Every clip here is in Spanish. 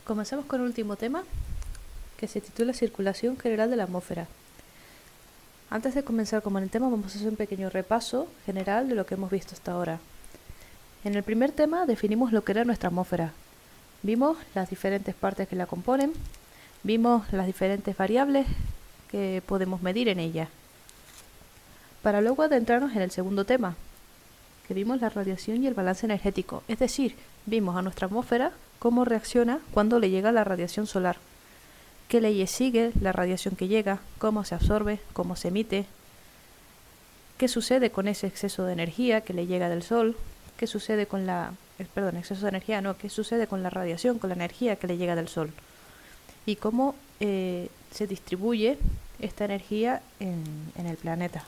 Comenzamos con el último tema, que se titula Circulación General de la Atmósfera. Antes de comenzar con el tema, vamos a hacer un pequeño repaso general de lo que hemos visto hasta ahora. En el primer tema definimos lo que era nuestra atmósfera. Vimos las diferentes partes que la componen, vimos las diferentes variables que podemos medir en ella. Para luego adentrarnos en el segundo tema, que vimos la radiación y el balance energético, es decir, vimos a nuestra atmósfera cómo reacciona cuando le llega la radiación solar, qué leyes sigue la radiación que llega, cómo se absorbe, cómo se emite, qué sucede con ese exceso de energía que le llega del sol, qué sucede con exceso de energía, no, qué sucede con la radiación, con la energía que le llega del sol, y cómo se distribuye esta energía en el planeta.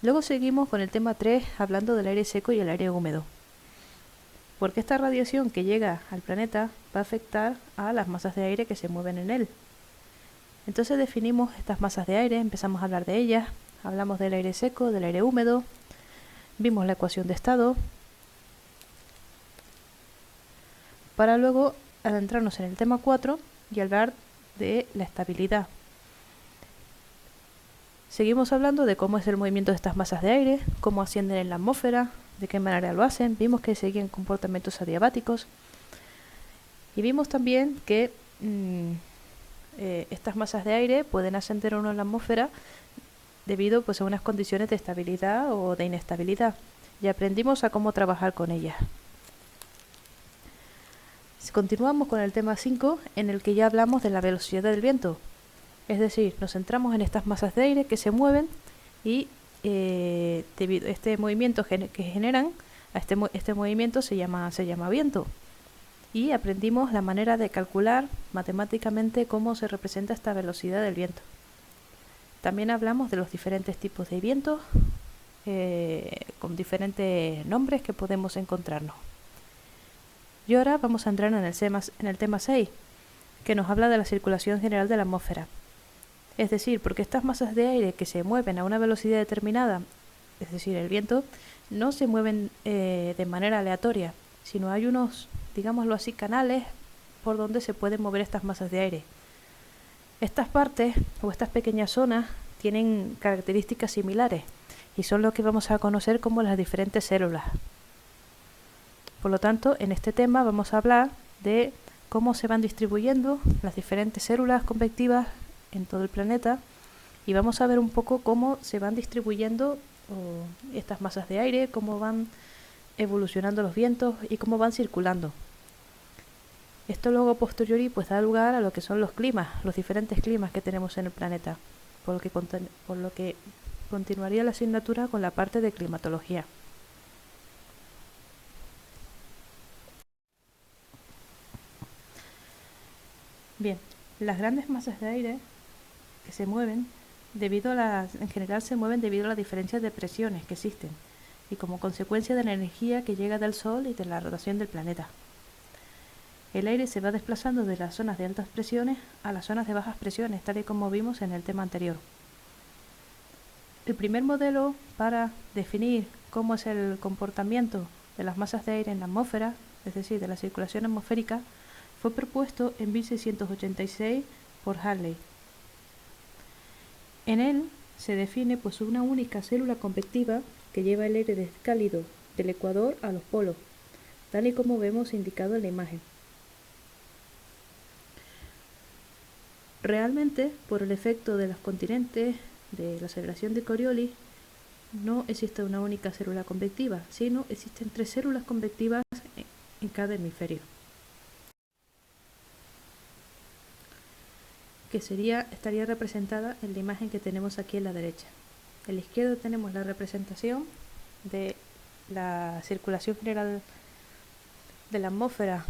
Luego seguimos con el tema 3, hablando del aire seco y el aire húmedo. Porque esta radiación que llega al planeta va a afectar a las masas de aire que se mueven en él. Entonces definimos estas masas de aire, empezamos a hablar de ellas, hablamos del aire seco, del aire húmedo, vimos la ecuación de estado, para luego adentrarnos en el tema 4 y hablar de la estabilidad. Seguimos hablando de cómo es el movimiento de estas masas de aire, cómo ascienden en la atmósfera, de qué manera lo hacen, vimos que seguían comportamientos adiabáticos y vimos también que estas masas de aire pueden ascender o no en la atmósfera debido pues, a unas condiciones de estabilidad o de inestabilidad y aprendimos a cómo trabajar con ellas. Continuamos con el tema 5 en el que ya hablamos de la velocidad del viento. Es decir, nos centramos en estas masas de aire que se mueven y debido a este movimiento que generan, este movimiento se llama viento. Y aprendimos la manera de calcular matemáticamente cómo se representa esta velocidad del viento. También hablamos de los diferentes tipos de vientos con diferentes nombres que podemos encontrarnos. Y ahora vamos a entrar en el tema 6, que nos habla de la circulación general de la atmósfera. Es decir, porque estas masas de aire que se mueven a una velocidad determinada, es decir, el viento, no se mueven de manera aleatoria, sino hay unos, digámoslo así, canales por donde se pueden mover estas masas de aire. Estas partes o estas pequeñas zonas tienen características similares y son lo que vamos a conocer como las diferentes células. Por lo tanto, en este tema vamos a hablar de cómo se van distribuyendo las diferentes células convectivas en todo el planeta y vamos a ver un poco cómo se van distribuyendo estas masas de aire, cómo van evolucionando los vientos y cómo van circulando. Esto luego posteriori pues da lugar a lo que son los climas, los diferentes climas que tenemos en el planeta, por lo que continuaría la asignatura con la parte de climatología. Bien, las grandes masas de aire que se mueven en general se mueven debido a las diferencias de presiones que existen y como consecuencia de la energía que llega del Sol y de la rotación del planeta. El aire se va desplazando de las zonas de altas presiones a las zonas de bajas presiones, tal y como vimos en el tema anterior. El primer modelo para definir cómo es el comportamiento de las masas de aire en la atmósfera, es decir, de la circulación atmosférica, fue propuesto en 1686 por Hartley. En él se define pues una única célula convectiva que lleva el aire cálido del ecuador a los polos, tal y como vemos indicado en la imagen. Realmente, por el efecto de los continentes, de la aceleración de Coriolis, no existe una única célula convectiva, sino existen 3 células convectivas en cada hemisferio, que estaría representada en la imagen que tenemos aquí en la derecha. En la izquierda tenemos la representación de la circulación general de la atmósfera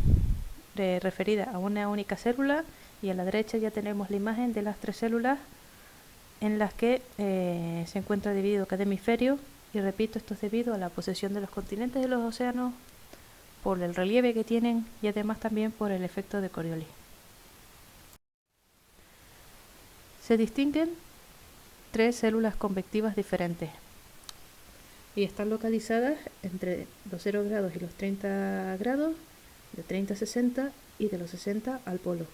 referida a una única célula y a la derecha ya tenemos la imagen de las 3 células en las que se encuentra dividido cada hemisferio y repito, esto es debido a la posesión de los continentes de los océanos, por el relieve que tienen y además también por el efecto de Coriolis. Se distinguen 3 células convectivas diferentes y están localizadas entre los 0 grados y los 30 grados de 30 a 60 y de los 60 al polo.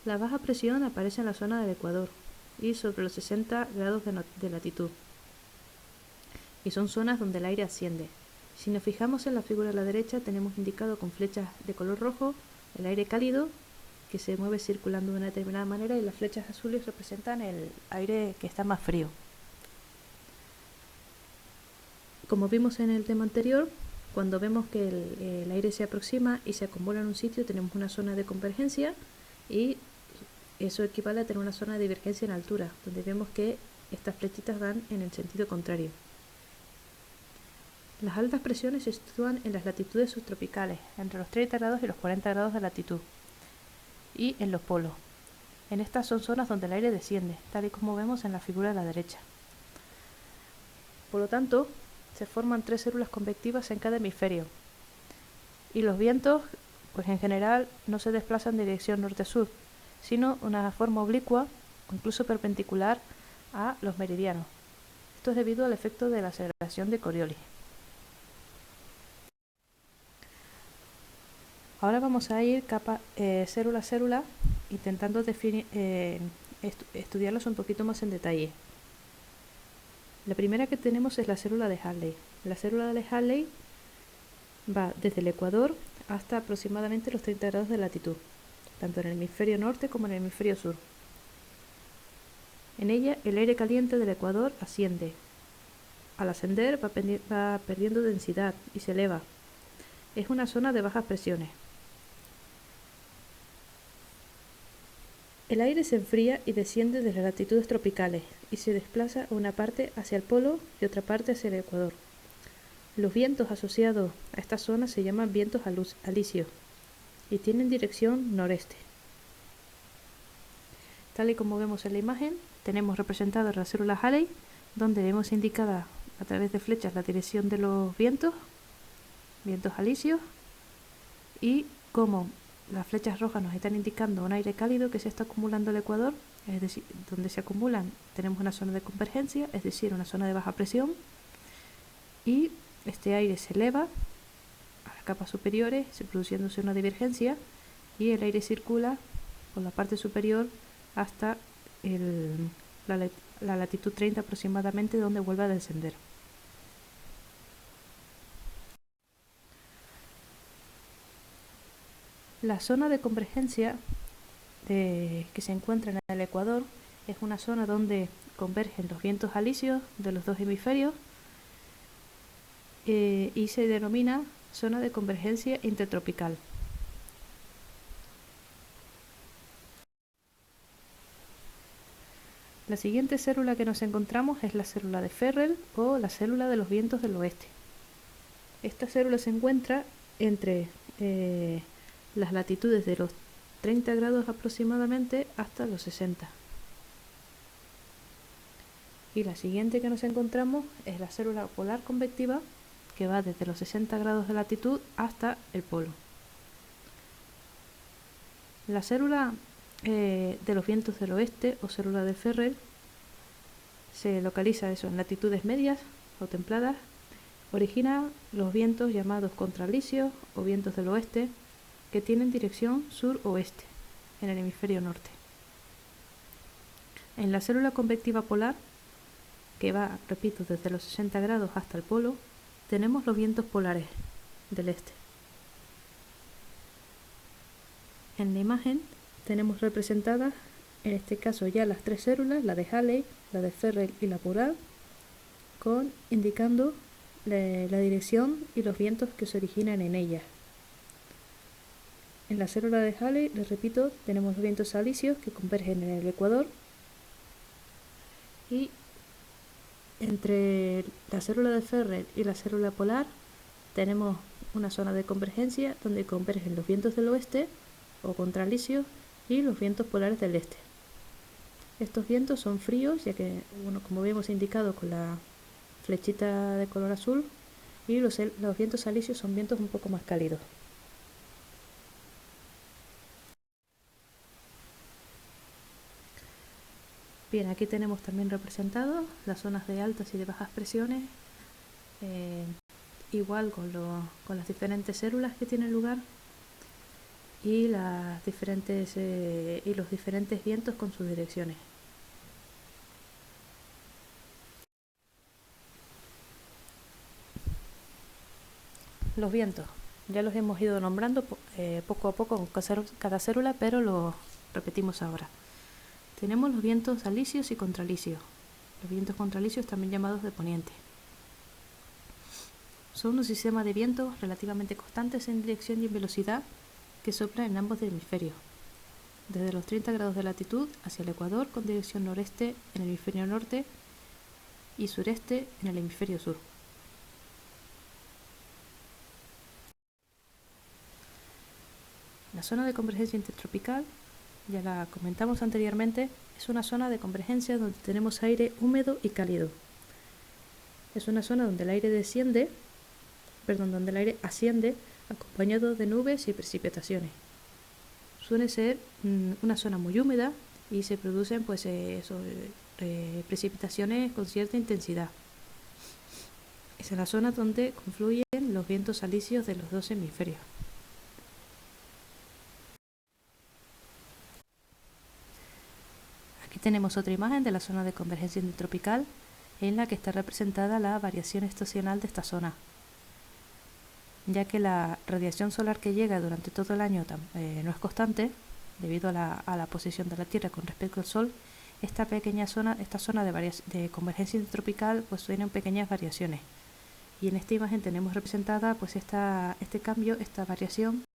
La baja presión aparece en la zona del Ecuador y sobre los 60 grados de latitud, y son zonas donde el aire asciende. Si nos fijamos en la figura a la derecha, tenemos indicado con flechas de color rojo el aire cálido, que se mueve circulando de una determinada manera, y las flechas azules representan el aire que está más frío. Como vimos en el tema anterior, cuando vemos que el aire se aproxima y se acumula en un sitio, tenemos una zona de convergencia, y eso equivale a tener una zona de divergencia en altura, donde vemos que estas flechitas van en el sentido contrario. Las altas presiones se sitúan en las latitudes subtropicales, entre los 30 grados y los 40 grados de latitud, y en los polos. En estas son zonas donde el aire desciende, tal y como vemos en la figura de la derecha. Por lo tanto, se forman 3 células convectivas en cada hemisferio, y los vientos, pues en general, no se desplazan de dirección norte-sur, sino una forma oblicua o incluso perpendicular a los meridianos. Esto es debido al efecto de la aceleración de Coriolis. Ahora vamos a ir célula a célula, intentando estudiarlas un poquito más en detalle. La primera que tenemos es la célula de Halley. La célula de Halley va desde el ecuador hasta aproximadamente los 30 grados de latitud, tanto en el hemisferio norte como en el hemisferio sur. En ella, el aire caliente del ecuador asciende. Al ascender va perdiendo densidad y se eleva. Es una zona de bajas presiones. El aire se enfría y desciende desde las latitudes tropicales y se desplaza una parte hacia el polo y otra parte hacia el ecuador. Los vientos asociados a esta zona se llaman vientos alisios y tienen dirección noreste. Tal y como vemos en la imagen, tenemos representada la célula Halley, donde vemos indicada a través de flechas la dirección de los vientos alisios, y como las flechas rojas nos están indicando un aire cálido que se está acumulando al ecuador, es decir, donde se acumulan tenemos una zona de convergencia, es decir, una zona de baja presión, y este aire se eleva a las capas superiores, produciéndose una divergencia, y el aire circula por la parte superior hasta la latitud 30 aproximadamente, donde vuelve a descender. La zona de convergencia que se encuentra en el ecuador es una zona donde convergen los vientos alisios de los dos hemisferios, y se denomina zona de convergencia intertropical. La siguiente célula que nos encontramos es la célula de Ferrel, o la célula de los vientos del oeste. Esta célula se encuentra entre las latitudes de los 30 grados aproximadamente hasta los 60. Y la siguiente que nos encontramos es la célula polar convectiva, que va desde los 60 grados de latitud hasta el polo. La célula de los vientos del oeste, o célula de Ferrel, se localiza en latitudes medias o templadas. Origina los vientos llamados contralisios o vientos del oeste, que tienen dirección sur-oeste en el hemisferio norte. En la célula convectiva polar, que va, repito, desde los 60 grados hasta el polo, tenemos los vientos polares del este. En la imagen tenemos representadas, en este caso ya las 3 células, la de Halley, la de Ferrel y la polar, indicando la dirección y los vientos que se originan en ellas. En la célula de Halley, les repito, tenemos los vientos alisios que convergen en el ecuador, y entre la célula de Ferrel y la célula polar tenemos una zona de convergencia donde convergen los vientos del oeste o contralisios y los vientos polares del este. Estos vientos son fríos, ya que, como vemos indicado con la flechita de color azul, y los vientos alisios son vientos un poco más cálidos. Bien, aquí tenemos también representados las zonas de altas y de bajas presiones igual con las diferentes células que tienen lugar y los diferentes vientos con sus direcciones. Los vientos, ya los hemos ido nombrando poco a poco con cada célula, pero lo repetimos ahora. Tenemos los vientos alisios y contralisios. Los vientos contralisios, también llamados de poniente, son un sistema de vientos relativamente constantes en dirección y en velocidad que soplan en ambos hemisferios, desde los 30 grados de latitud hacia el ecuador con dirección noreste en el hemisferio norte y sureste en el hemisferio sur. La zona de convergencia intertropical, ya la comentamos anteriormente, es una zona de convergencia donde tenemos aire húmedo y cálido. Es una zona donde el aire asciende acompañado de nubes y precipitaciones. Suele ser una zona muy húmeda y se producen precipitaciones con cierta intensidad. Es en la zona donde confluyen los vientos alisios de los dos hemisferios. Aquí tenemos otra imagen de la zona de convergencia intertropical en la que está representada la variación estacional de esta zona, ya que la radiación solar que llega durante todo el año no es constante debido a la posición de la Tierra con respecto al Sol. Esta zona de convergencia intertropical pues tiene pequeñas variaciones, y en esta imagen tenemos representada pues esta variación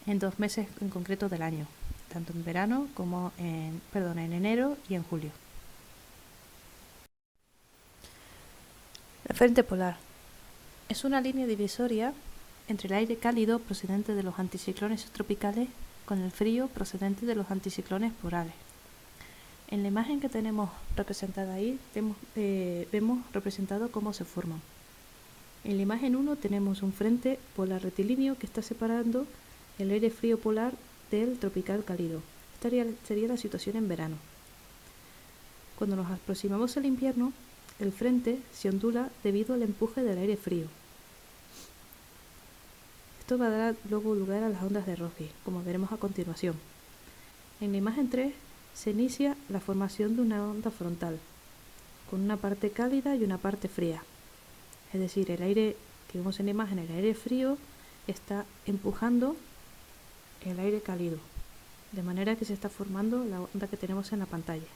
en 2 meses en concreto del año, tanto en verano como en enero y en julio. El frente polar es una línea divisoria entre el aire cálido procedente de los anticiclones subtropicales con el frío procedente de los anticiclones polares. En la imagen que tenemos representada ahí vemos representado cómo se forman. En la imagen 1 tenemos un frente polar rectilíneo que está separando el aire frío polar del tropical cálido. Esta sería la situación en verano. Cuando nos aproximamos al invierno, el frente se ondula debido al empuje del aire frío. Esto va a dar luego lugar a las ondas de Rossby, como veremos a continuación. En la imagen 3 se inicia la formación de una onda frontal, con una parte cálida y una parte fría. Es decir, el aire que vemos en la imagen, el aire frío, está empujando el aire cálido, de manera que se está formando la onda que tenemos en la pantalla.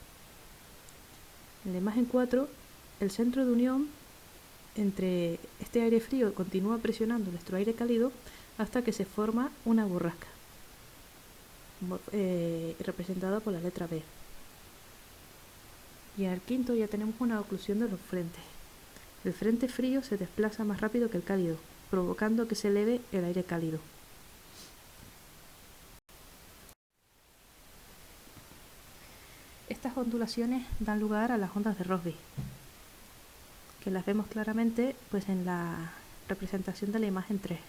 En la imagen 4, el centro de unión entre este aire frío continúa presionando nuestro aire cálido hasta que se forma una borrasca, representada por la letra B. Y en el quinto ya tenemos una oclusión de los frentes. El frente frío se desplaza más rápido que el cálido, provocando que se eleve el aire cálido. Estas ondulaciones dan lugar a las ondas de Rossby, que las vemos claramente pues en la representación de la imagen 3.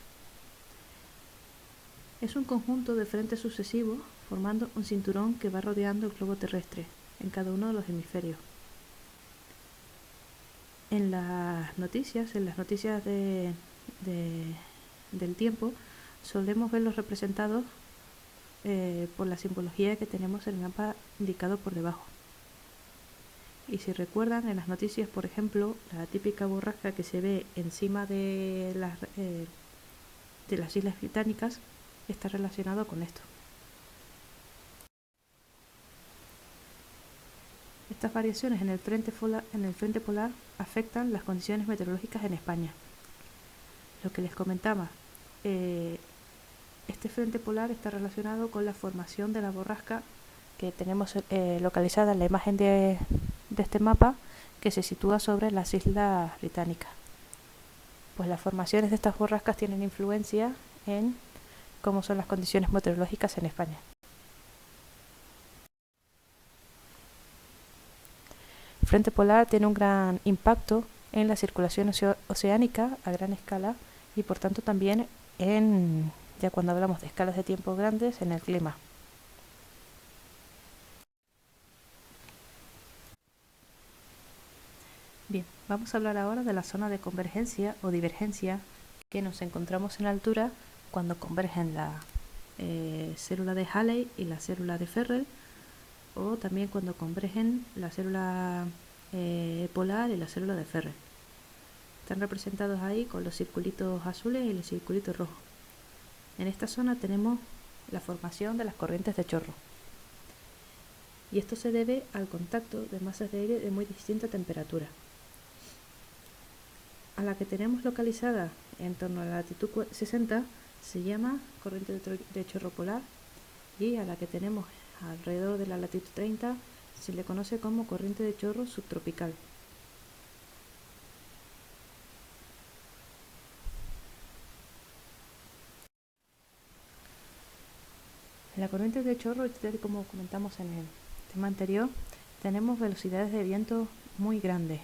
Es un conjunto de frentes sucesivos formando un cinturón que va rodeando el globo terrestre en cada uno de los hemisferios. En las noticias del tiempo, solemos verlos representados por la simbología que tenemos en el mapa indicado por debajo. Y si recuerdan, en las noticias, por ejemplo, la típica borrasca que se ve encima de las Islas Británicas está relacionado con esto. Estas variaciones en el frente polar afectan las condiciones meteorológicas en España. Lo que les comentaba, este frente polar está relacionado con la formación de la borrasca que tenemos localizada en la imagen de este mapa, que se sitúa sobre las Islas Británicas. Pues las formaciones de estas borrascas tienen influencia en cómo son las condiciones meteorológicas en España. El frente polar tiene un gran impacto en la circulación oceánica a gran escala y por tanto también ya cuando hablamos de escalas de tiempo grandes, en el clima. Bien, vamos a hablar ahora de la zona de convergencia o divergencia que nos encontramos en altura cuando convergen la célula de Halley y la célula de Ferrel, o también cuando convergen la célula polar y la célula de Ferrel. Están representados ahí con los circulitos azules y los circulitos rojos. En esta zona tenemos la formación de las corrientes de chorro. Y esto se debe al contacto de masas de aire de muy distinta temperatura. A la que tenemos localizada en torno a la latitud 60 se llama corriente de chorro polar, y a la que tenemos alrededor de la latitud 30 se le conoce como corriente de chorro subtropical. En la corriente de chorro, como comentamos en el tema anterior, tenemos velocidades de viento muy grandes.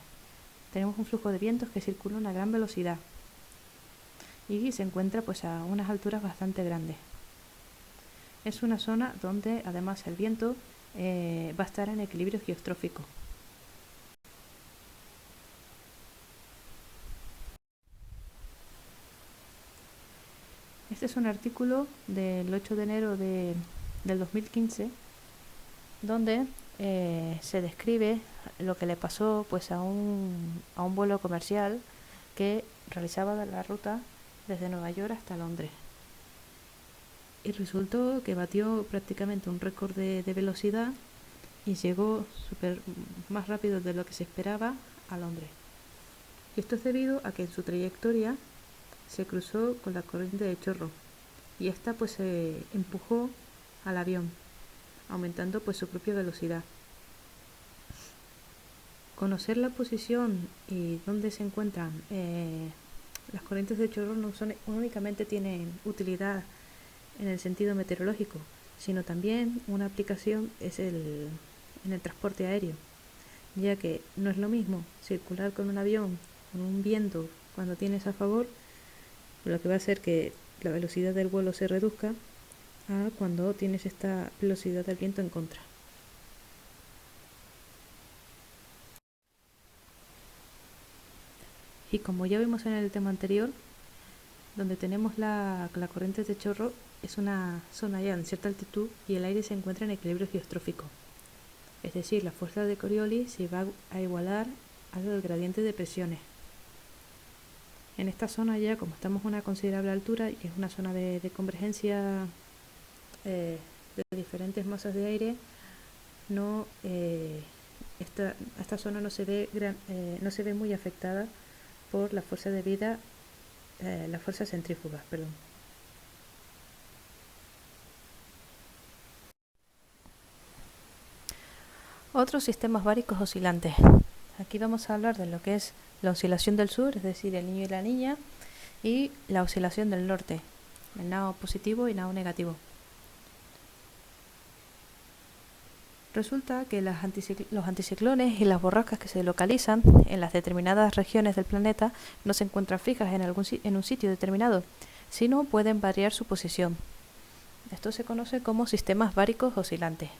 Tenemos un flujo de vientos que circula a una gran velocidad y se encuentra pues a unas alturas bastante grandes. Es una zona donde además el viento va a estar en equilibrio geostrófico. Este es un artículo del 8 de enero del 2015 donde se describe lo que le pasó pues a un vuelo comercial que realizaba la ruta desde Nueva York hasta Londres. Y resultó que batió prácticamente un récord de velocidad y llegó más rápido de lo que se esperaba a Londres. Y esto es debido a que en su trayectoria se cruzó con la corriente de chorro y esta pues se empujó al avión, aumentando pues su propia velocidad. Conocer la posición y dónde se encuentran las corrientes de chorro no únicamente tienen utilidad en el sentido meteorológico, sino también una aplicación es en el transporte aéreo, ya que no es lo mismo circular con un avión con un viento cuando tienes a favor, lo que va a hacer que la velocidad del vuelo se reduzca, a cuando tienes esta velocidad del viento en contra. Y como ya vimos en el tema anterior, donde tenemos la corriente de chorro es una zona ya en cierta altitud y el aire se encuentra en equilibrio geostrófico. Es decir, la fuerza de Coriolis se va a igualar al gradiente de presiones. En esta zona ya, como estamos a una considerable altura y es una zona de convergencia de diferentes masas de aire, esta zona no se ve muy afectada por la fuerza debida, la fuerza centrífuga, perdón. Otros sistemas báricos oscilantes. Aquí vamos a hablar de lo que es la oscilación del sur, es decir, el niño y la niña, y la oscilación del norte, el nado positivo y nado negativo. Resulta que los anticiclones y las borrascas que se localizan en las determinadas regiones del planeta no se encuentran fijas en un sitio determinado, sino pueden variar su posición. Esto se conoce como sistemas báricos oscilantes.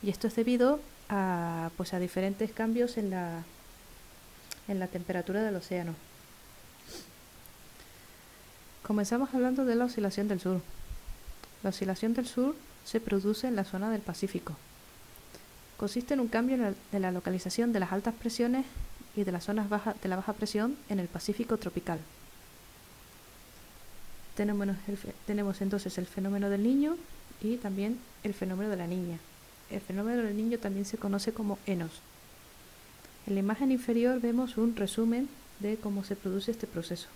Y esto es debido a diferentes cambios en la temperatura del océano. Comenzamos hablando de la oscilación del sur. La oscilación del sur se produce en la zona del Pacífico. Consiste en un cambio de la localización de las altas presiones y de las zonas de la baja presión en el Pacífico tropical. Tenemos entonces el fenómeno del niño y también el fenómeno de la niña. El fenómeno del niño también se conoce como ENOS. En la imagen inferior vemos un resumen de cómo se produce este proceso,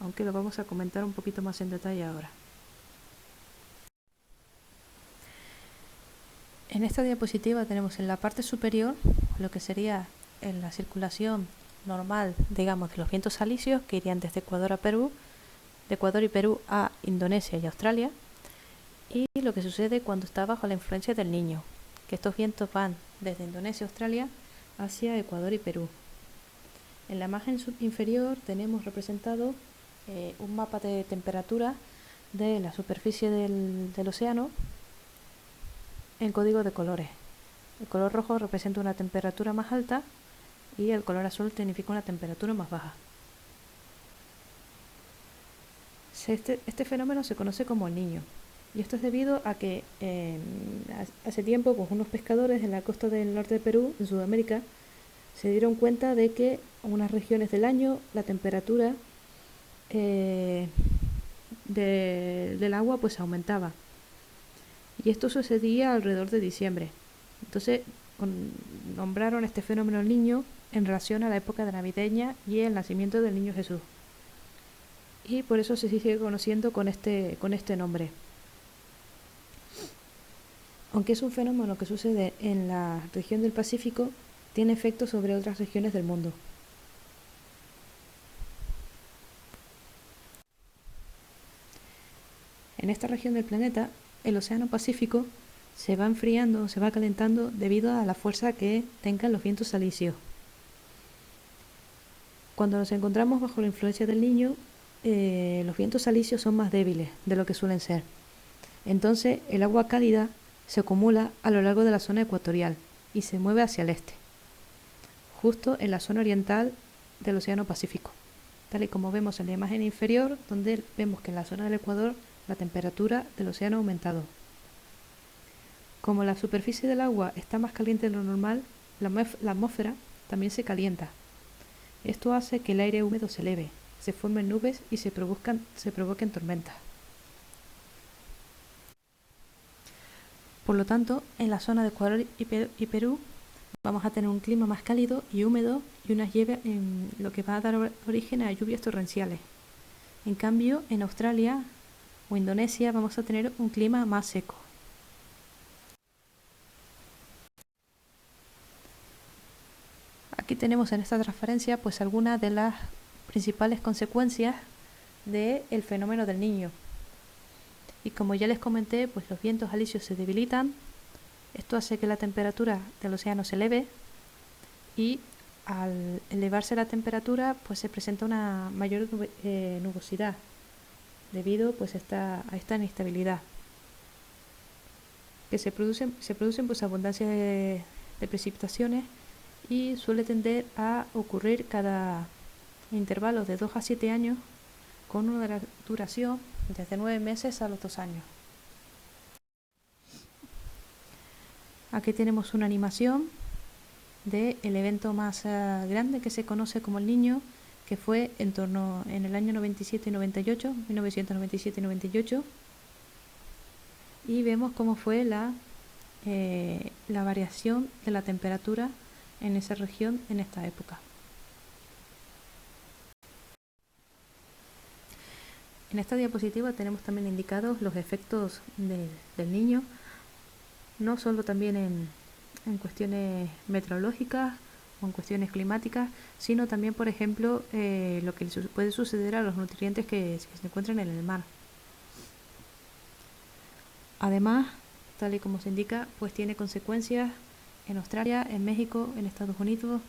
aunque lo vamos a comentar un poquito más en detalle ahora. En esta diapositiva tenemos en la parte superior lo que sería en la circulación normal, digamos, de los vientos alisios que irían desde Ecuador a Perú, de Ecuador y Perú a Indonesia y Australia, y lo que sucede cuando está bajo la influencia del niño, que estos vientos van desde Indonesia y Australia hacia Ecuador y Perú. En la imagen inferior tenemos representado un mapa de temperatura de la superficie del océano en código de colores. El color rojo representa una temperatura más alta y el color azul significa una temperatura más baja. Este fenómeno se conoce como el Niño. Y esto es debido a que hace tiempo pues, unos pescadores en la costa del norte de Perú, en Sudamérica, se dieron cuenta de que en unas regiones del año la temperatura eh, del agua pues aumentaba. Y esto sucedía alrededor de diciembre. Entonces nombraron este fenómeno el Niño en relación a la época de navideña y el nacimiento del Niño Jesús. Y por eso se sigue conociendo con este nombre. Aunque es un fenómeno que sucede en la región del Pacífico, tiene efectos sobre otras regiones del mundo. En esta región del planeta, el Océano Pacífico se va enfriando, se va calentando debido a la fuerza que tengan los vientos alisios. Cuando nos encontramos bajo la influencia del Niño, los vientos alisios son más débiles de lo que suelen ser. Entonces, el agua cálida se acumula a lo largo de la zona ecuatorial y se mueve hacia el este, justo en la zona oriental del Océano Pacífico, tal y como vemos en la imagen inferior, donde vemos que en la zona del Ecuador la temperatura del océano ha aumentado. Como la superficie del agua está más caliente de lo normal, la atmósfera también se calienta. Esto hace que el aire húmedo se eleve, se formen nubes y se provoquen tormentas. Por lo tanto, en la zona de Ecuador y Perú vamos a tener un clima más cálido y húmedo y unas lluvias, lo que va a dar origen a lluvias torrenciales. En cambio, en Australia o Indonesia vamos a tener un clima más seco. Aquí tenemos en esta transparencia pues algunas de las principales consecuencias del fenómeno del Niño. Y como ya les comenté, pues los vientos alisios se debilitan. Esto hace que la temperatura del océano se eleve y al elevarse la temperatura pues se presenta una mayor nubosidad debido pues a esta inestabilidad. Que se producen pues abundancia de precipitaciones y suele tender a ocurrir cada intervalo de 2 a 7 años con una duración desde 9 meses a los 2 años. Aquí tenemos una animación del evento más grande que se conoce como el Niño, que fue en el año 97 y 98, 1997 y 98, y vemos cómo fue la variación de la temperatura en esa región en esta época. En esta diapositiva tenemos también indicados los efectos del Niño, no solo también en cuestiones meteorológicas o en cuestiones climáticas, sino también, por ejemplo, lo que puede suceder a los nutrientes que se encuentran en el mar. Además, tal y como se indica, pues tiene consecuencias en Australia, en México, en Estados Unidos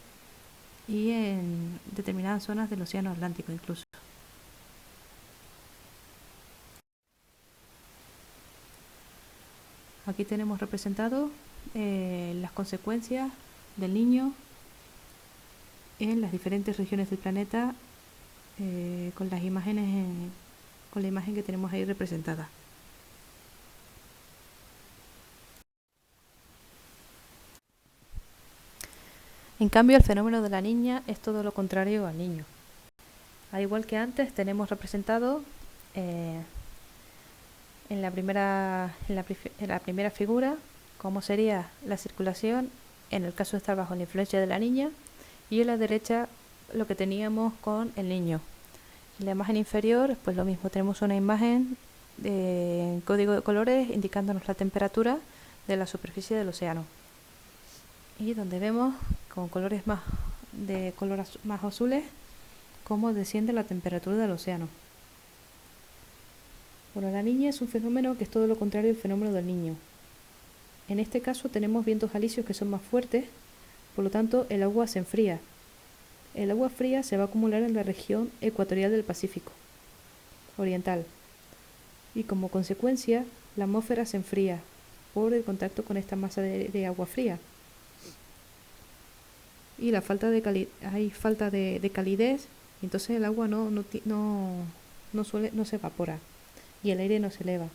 y en determinadas zonas del Océano Atlántico incluso. Aquí tenemos representado las consecuencias del Niño en las diferentes regiones del planeta con las imágenes, con la imagen que tenemos ahí representada. En cambio, el fenómeno de la niña es todo lo contrario al niño. Al igual que antes, tenemos representado en la primera figura cómo sería la circulación en el caso de estar bajo la influencia de la niña, y en la derecha lo que teníamos con el niño. En la imagen inferior, pues lo mismo, tenemos una imagen en código de colores indicándonos la temperatura de la superficie del océano, y donde vemos con colores más azules cómo desciende la temperatura del océano. Bueno, la niña es un fenómeno que es todo lo contrario al fenómeno del niño. En este caso tenemos vientos alisios que son más fuertes, por lo tanto el agua se enfría. El agua fría se va a acumular en la región ecuatorial del Pacífico oriental, y como consecuencia la atmósfera se enfría por el contacto con esta masa de agua fría. Y hay falta de calidez, y entonces el agua no no se evapora y el aire no se eleva.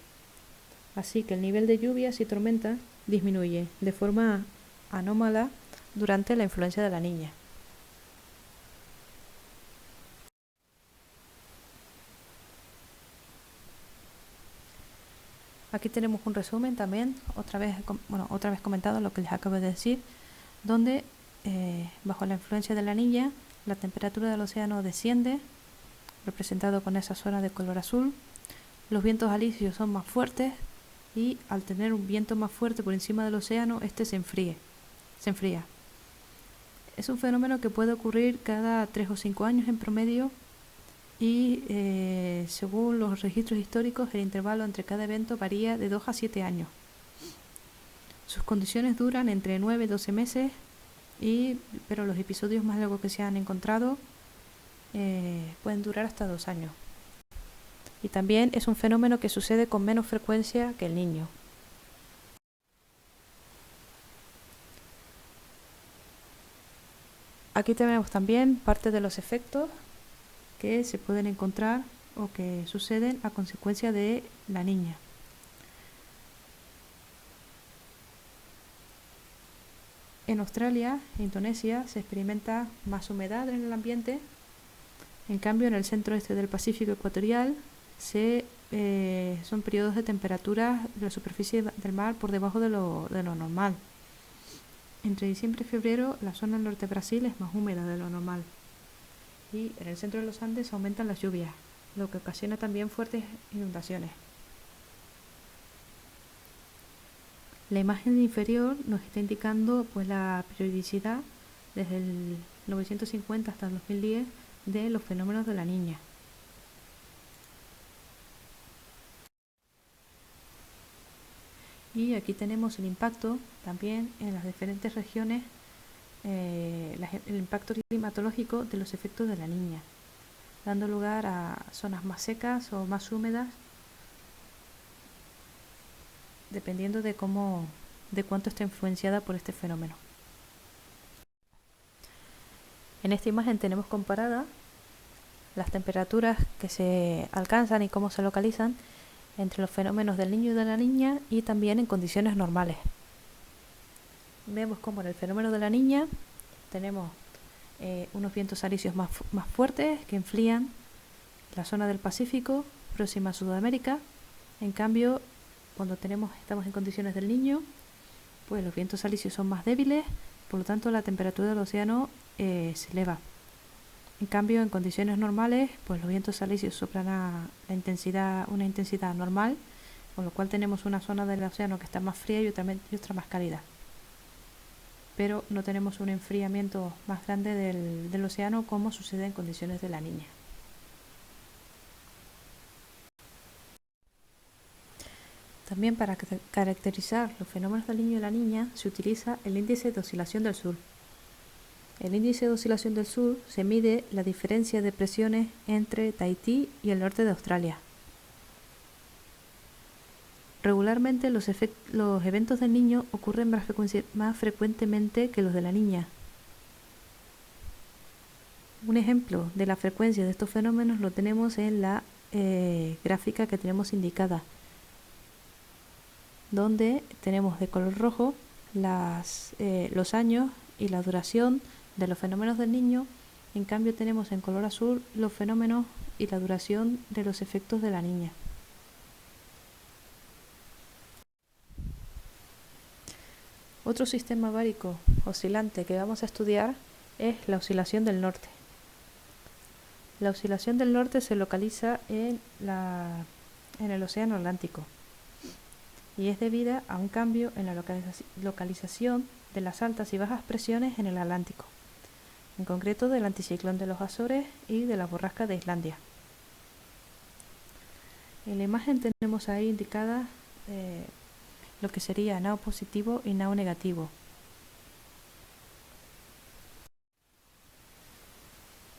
Así que el nivel de lluvias y tormentas disminuye de forma anómala durante la influencia de la Niña. Aquí tenemos un resumen también, otra vez comentado lo que les acabo de decir, donde bajo la influencia de la Niña la temperatura del océano desciende, representado con esa zona de color azul. Los vientos alisios son más fuertes y al tener un viento más fuerte por encima del océano, este se enfría. Es un fenómeno que puede ocurrir cada 3 o 5 años en promedio y según los registros históricos el intervalo entre cada evento varía de 2 a 7 años. Sus condiciones duran entre 9 y 12 meses, pero los episodios más largos que se han encontrado pueden durar hasta 2 años. Y también es un fenómeno que sucede con menos frecuencia que el Niño. Aquí tenemos también parte de los efectos que se pueden encontrar o que suceden a consecuencia de la Niña. En Australia e Indonesia se experimenta más humedad en el ambiente. En cambio, en el centro este del Pacífico ecuatorial son periodos de temperatura de la superficie del mar por debajo de lo normal. Entre diciembre y febrero la zona norte de Brasil es más húmeda de lo normal. Y en el centro de los Andes aumentan las lluvias, lo que ocasiona también fuertes inundaciones. La imagen inferior nos está indicando pues la periodicidad desde el 950 hasta el 2010 de los fenómenos de la Niña. Y aquí tenemos el impacto también en las diferentes regiones, el impacto climatológico de los efectos de la Niña, dando lugar a zonas más secas o más húmedas, dependiendo de cuánto está influenciada por este fenómeno. En esta imagen tenemos comparadas las temperaturas que se alcanzan y cómo se localizan entre los fenómenos del Niño y de la Niña y también en condiciones normales. Vemos como en el fenómeno de la Niña tenemos unos vientos alisios más fuertes que enfrían la zona del Pacífico próxima a Sudamérica. En cambio, cuando estamos en condiciones del Niño, pues los vientos alisios son más débiles, por lo tanto la temperatura del océano se eleva. En cambio, en condiciones normales, pues los vientos alisios soplan a una intensidad normal, con lo cual tenemos una zona del océano que está más fría y otra más cálida. Pero no tenemos un enfriamiento más grande del océano como sucede en condiciones de la Niña. También para caracterizar los fenómenos del Niño y la Niña se utiliza el índice de oscilación del sur. El índice de oscilación del sur se mide la diferencia de presiones entre Tahití y el norte de Australia. Regularmente los eventos del Niño ocurren más frecuentemente que los de la Niña. Un ejemplo de la frecuencia de estos fenómenos lo tenemos en la gráfica que tenemos indicada, donde tenemos de color rojo los años y la duración de los fenómenos del Niño. En cambio tenemos en color azul los fenómenos y la duración de los efectos de la Niña. Otro sistema bárico oscilante que vamos a estudiar es la oscilación del norte. La oscilación del norte se localiza en el océano Atlántico y es debida a un cambio en la localización de las altas y bajas presiones en el Atlántico, en concreto del anticiclón de los Azores y de la borrasca de Islandia. En la imagen tenemos ahí indicada lo que sería nao positivo y nao negativo.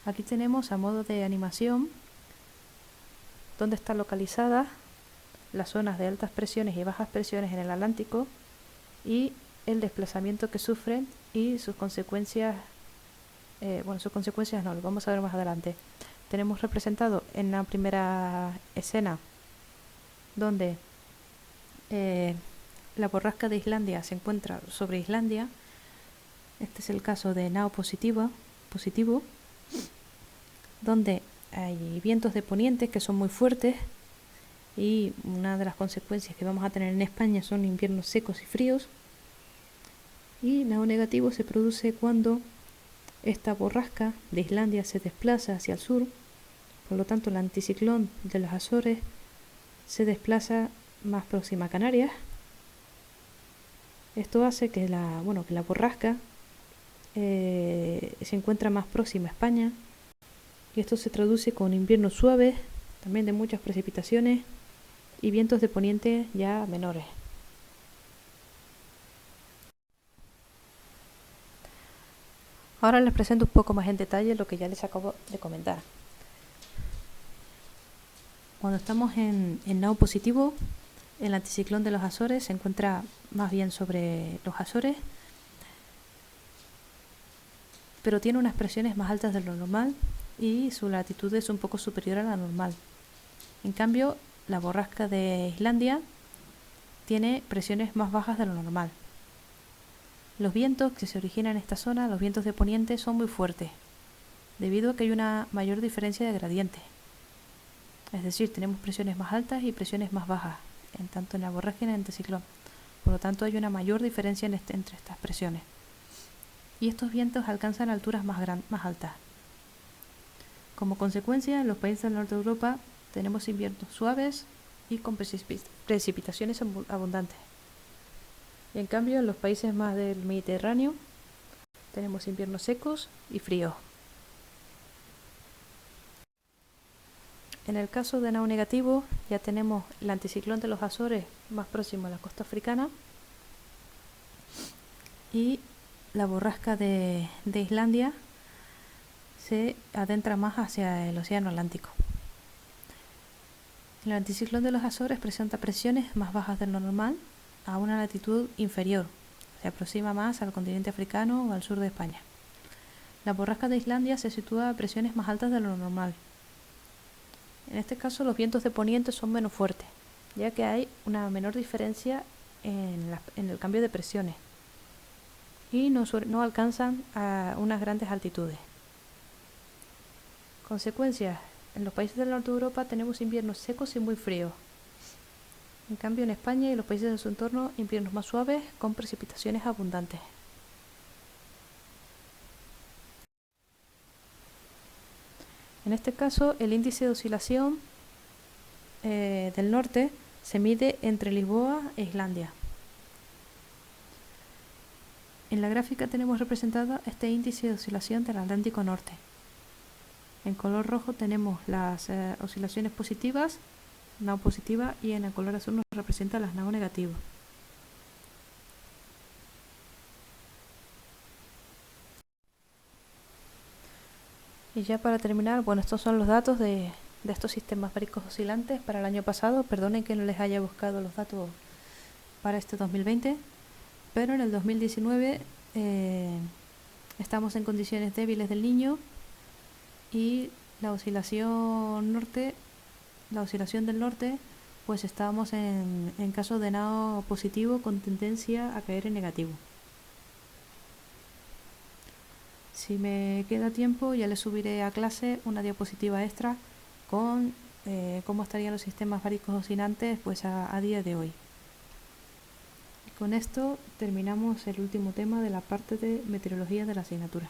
Aquí tenemos a modo de animación dónde están localizadas las zonas de altas presiones y bajas presiones en el Atlántico y el desplazamiento que sufren y sus consecuencias. Sus consecuencias no, lo vamos a ver más adelante. tenemos representado en la primera escena, donde la borrasca de Islandia se encuentra sobre Islandia. Este es el caso de Nao positivo, donde hay vientos de poniente que son muy fuertes, y una de las consecuencias que vamos a tener en España son inviernos secos y fríos. Y Nao negativo se produce cuando esta borrasca de Islandia se desplaza hacia el sur, por lo tanto el anticiclón de los Azores se desplaza más próxima a Canarias. Esto hace que la borrasca se encuentra más próxima a España, y esto se traduce con inviernos suaves, también de muchas precipitaciones, y vientos de poniente ya menores. Ahora les presento un poco más en detalle lo que ya les acabo de comentar. Cuando estamos en Nao positivo, el anticiclón de los Azores se encuentra más bien sobre los Azores, pero tiene unas presiones más altas de lo normal y su latitud es un poco superior a la normal. En cambio, la borrasca de Islandia tiene presiones más bajas de lo normal. Los vientos que se originan en esta zona, los vientos de poniente, son muy fuertes, debido a que hay una mayor diferencia de gradiente. Es decir, tenemos presiones más altas y presiones más bajas, tanto en la borrasca y en el anticiclón. Por lo tanto, hay una mayor diferencia entre estas presiones. Y estos vientos alcanzan alturas más altas. Como consecuencia, en los países del norte de Europa tenemos inviernos suaves y con precipitaciones abundantes. Y en cambio, en los países más del Mediterráneo tenemos inviernos secos y fríos. En el caso de Nao negativo, ya tenemos el anticiclón de los Azores más próximo a la costa africana, y la borrasca de Islandia se adentra más hacia el océano Atlántico. El anticiclón de los Azores presenta presiones más bajas de lo normal a una latitud inferior, se aproxima más al continente africano o al sur de España. La borrasca de Islandia se sitúa a presiones más altas de lo normal. En este caso, los vientos de poniente son menos fuertes, ya que hay una menor diferencia en el cambio de presiones, y no alcanzan a unas grandes altitudes. Consecuencias: en los países del norte de Europa tenemos inviernos secos y muy fríos. En cambio, en España y los países de su entorno, inviernos más suaves con precipitaciones abundantes. En este caso, el índice de oscilación del norte se mide entre Lisboa e Islandia. En la gráfica tenemos representado este índice de oscilación del Atlántico Norte. En color rojo tenemos las oscilaciones positivas, Nao positiva, y en el color azul nos representa las Nao negativas. Y ya para terminar, estos son los datos de estos sistemas báricos oscilantes para el año pasado. Perdonen que no les haya buscado los datos para este 2020, pero en el 2019 estamos en condiciones débiles del Niño, y la oscilación del norte, pues estábamos en caso de Nao positivo con tendencia a caer en negativo. Si me queda tiempo, ya les subiré a clase una diapositiva extra con cómo estarían los sistemas báricos oscilantes pues a día de hoy. Y con esto terminamos el último tema de la parte de meteorología de la asignatura.